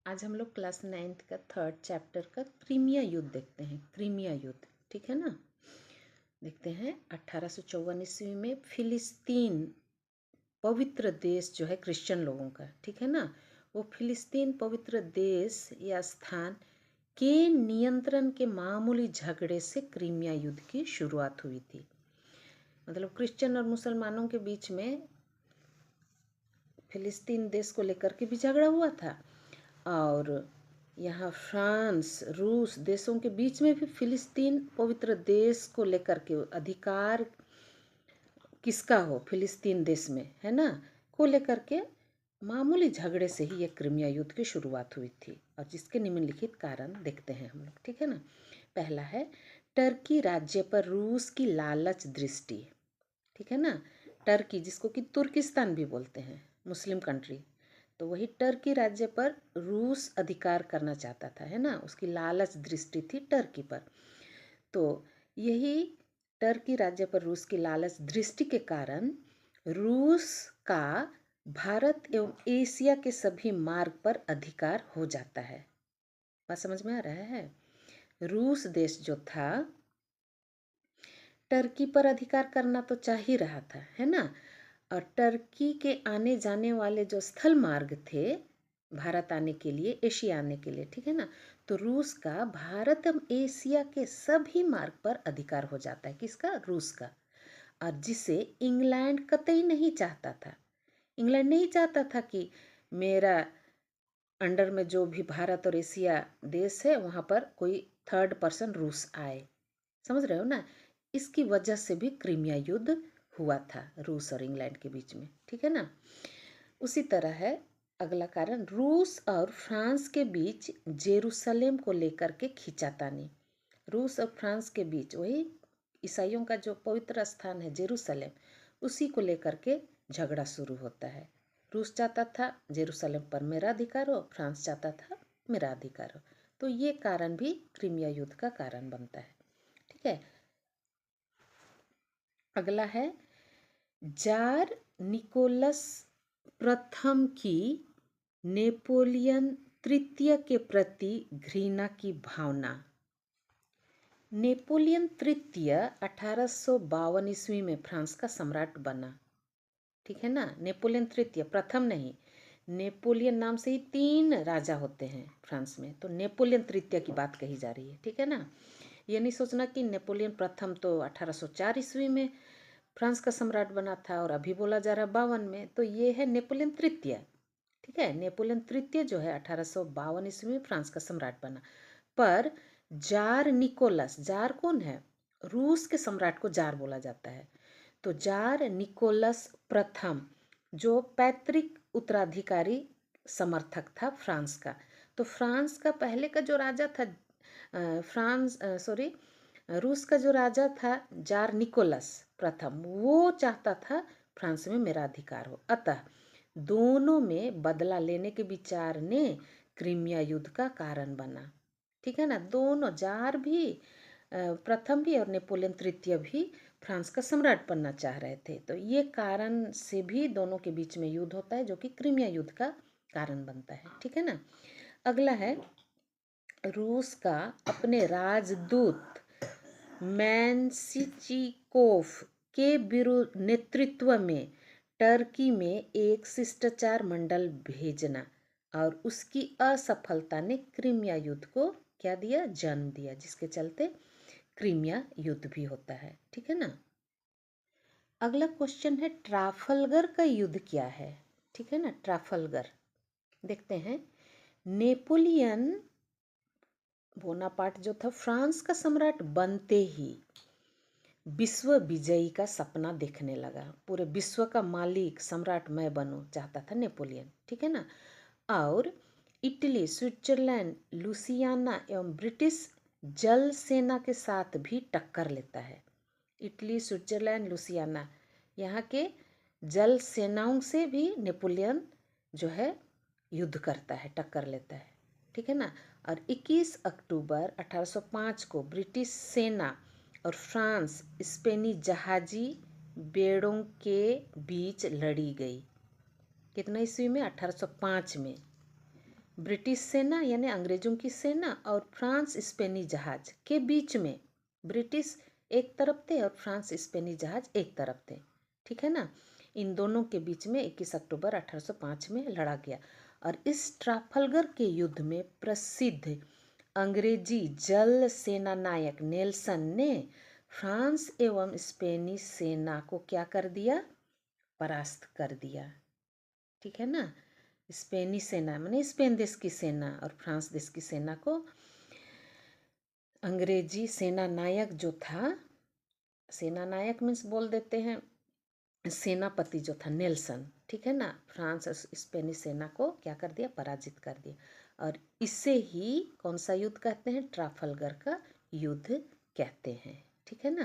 आज हम लोग क्लास 9th का 3rd चैप्टर का क्रीमिया युद्ध देखते हैं। क्रीमिया युद्ध, ठीक है ना। देखते हैं 1854 ईस्वी में फिलिस्तीन पवित्र देश जो है क्रिश्चियन लोगों का, ठीक है ना, वो फिलिस्तीन पवित्र देश या स्थान के नियंत्रण के मामूली झगड़े से क्रीमिया युद्ध की शुरुआत हुई थी। मतलब क्रिश्चियन और मुसलमानों के बीच में फिलिस्तीन देश को लेकर के भी झगड़ा हुआ था, और यहाँ फ्रांस रूस देशों के बीच में भी फिलिस्तीन पवित्र देश को लेकर के अधिकार किसका हो फिलिस्तीन देश में, है ना, को लेकर के मामूली झगड़े से ही यह क्रीमिया युद्ध की शुरुआत हुई थी। और जिसके निम्नलिखित कारण देखते हैं हम लोग, ठीक है ना। पहला है टर्की राज्य पर रूस की लालच दृष्टि, ठीक है ना। टर्की जिसको कि तुर्किस्तान भी बोलते हैं, मुस्लिम कंट्री, तो वही टर्की राज्य पर रूस अधिकार करना चाहता था, है ना, उसकी लालच दृष्टि थी टर्की पर। तो यही टर्की राज्य पर रूस की लालच दृष्टि के कारण रूस का भारत एवं एशिया के सभी मार्ग पर अधिकार हो जाता है। बात समझ में आ रहा है। रूस देश जो था टर्की पर अधिकार करना तो चाह ही रहा था, है ना, और टर्की के आने जाने वाले जो स्थल मार्ग थे भारत आने के लिए, एशिया आने के लिए, ठीक है ना, तो रूस का भारत एवं एशिया के सभी मार्ग पर अधिकार हो जाता है। किसका? रूस का। और जिसे इंग्लैंड कतई नहीं चाहता था। इंग्लैंड नहीं चाहता था कि मेरा अंडर में जो भी भारत और एशिया देश है वहाँ पर कोई थर्ड पर्सन रूस आए। समझ रहे हो ना। इसकी वजह से भी क्रीमिया युद्ध हुआ था रूस और इंग्लैंड के बीच में, ठीक है ना। उसी तरह है अगला कारण, रूस और फ्रांस के बीच जेरूसलेम को लेकर के खींचातानी। रूस और फ्रांस के बीच वही ईसाइयों का जो पवित्र स्थान है जेरूसलेम, उसी को लेकर के झगड़ा शुरू होता है। रूस चाहता था जेरूसलेम पर मेरा अधिकार हो, फ्रांस चाहता था मेरा अधिकार हो। तो ये कारण भी क्रीमिया युद्ध का कारण बनता है, ठीक है। अगला है जार निकोलस प्रथम की नेपोलियन तृतीय के प्रति घृणा की भावना। नेपोलियन तृतीय 1852 ईस्वी में फ्रांस का सम्राट बना, ठीक है ना। नेपोलियन तृतीय, प्रथम नहीं। नेपोलियन नाम से ही 3 राजा होते हैं फ्रांस में, तो नेपोलियन तृतीय की बात कही जा रही है, ठीक है ना। ये नहीं सोचना कि नेपोलियन प्रथम तो 1804 ईस्वी में फ्रांस का सम्राट बना था और अभी बोला जा रहा है 52 में, तो ये है नेपोलियन तृतीय, ठीक है। नेपोलियन तृतीय जो है 1852 ईस्वी में फ्रांस का सम्राट बना। पर जार निकोलस, जार कौन है? रूस के सम्राट को जार बोला जाता है। तो जार निकोलस प्रथम जो पैतृक उत्तराधिकारी समर्थक था फ्रांस का। तो फ्रांस का पहले का जो राजा था रूस का जो राजा था जार निकोलस प्रथम, वो चाहता था फ्रांस में मेरा अधिकार हो। अतः दोनों में बदला लेने के विचार ने क्रीमिया युद्ध का कारण बना, ठीक है ना। दोनों जार भी प्रथम भी और नेपोलियन तृतीय भी फ्रांस का सम्राट बनना चाह रहे थे। तो ये कारण से भी दोनों के बीच में युद्ध होता है जो कि क्रीमिया युद्ध का कारण बनता है, ठीक है ना। अगला है रूस का अपने राजदूत मैनसिचिकोव के विरुद्ध नेतृत्व में टर्की में एक शिष्टाचार मंडल भेजना, और उसकी असफलता ने क्रीमिया युद्ध को क्या दिया? जन्म दिया, जिसके चलते क्रीमिया युद्ध भी होता है, ठीक है ना। अगला क्वेश्चन है ट्राफलगर का युद्ध क्या है, ठीक है ना। ट्राफलगर देखते हैं। नेपोलियन बोनापार्ट जो था फ्रांस का सम्राट बनते ही विश्व विजयी का सपना देखने लगा। पूरे विश्व का मालिक सम्राट मैं बनूं चाहता था नेपोलियन, ठीक है ना। और इटली, स्विट्जरलैंड, लुसियाना एवं ब्रिटिश जल सेना के साथ भी टक्कर लेता है। इटली, स्विट्जरलैंड, लुसियाना यहाँ के जल सेनाओं से भी नेपोलियन जो है युद्ध करता है, टक्कर लेता है, ठीक है ना। और 21 अक्टूबर 1805 को ब्रिटिश सेना और फ्रांस स्पेनी जहाजी बेड़ों के बीच लड़ी गई। कितना ईस्वी में? 1805 में। ब्रिटिश सेना यानी अंग्रेजों की सेना और फ्रांस स्पेनी जहाज के बीच में, ब्रिटिश एक तरफ थे और फ्रांस स्पेनी जहाज एक तरफ थे, ठीक है ना। इन दोनों के बीच में 21 अक्टूबर 1805 में लड़ा गया। और इस ट्राफलगर के युद्ध में प्रसिद्ध अंग्रेजी जल सेना नायक नेल्सन ने फ्रांस एवं स्पेनी सेना को क्या कर दिया, परास्त कर दिया, ठीक है ना। स्पेनी सेना माने स्पेन देश की सेना और फ्रांस देश की सेना को अंग्रेजी सेना नायक जो था, सेना नायक मीन्स बोल देते हैं सेनापति जो था नेल्सन, ठीक है ना, फ्रांस स्पेनी सेना को क्या कर दिया, पराजित कर दिया। और इसे ही कौन सा युद्ध कहते हैं, ट्राफलगर का युद्ध कहते हैं, ठीक है ना।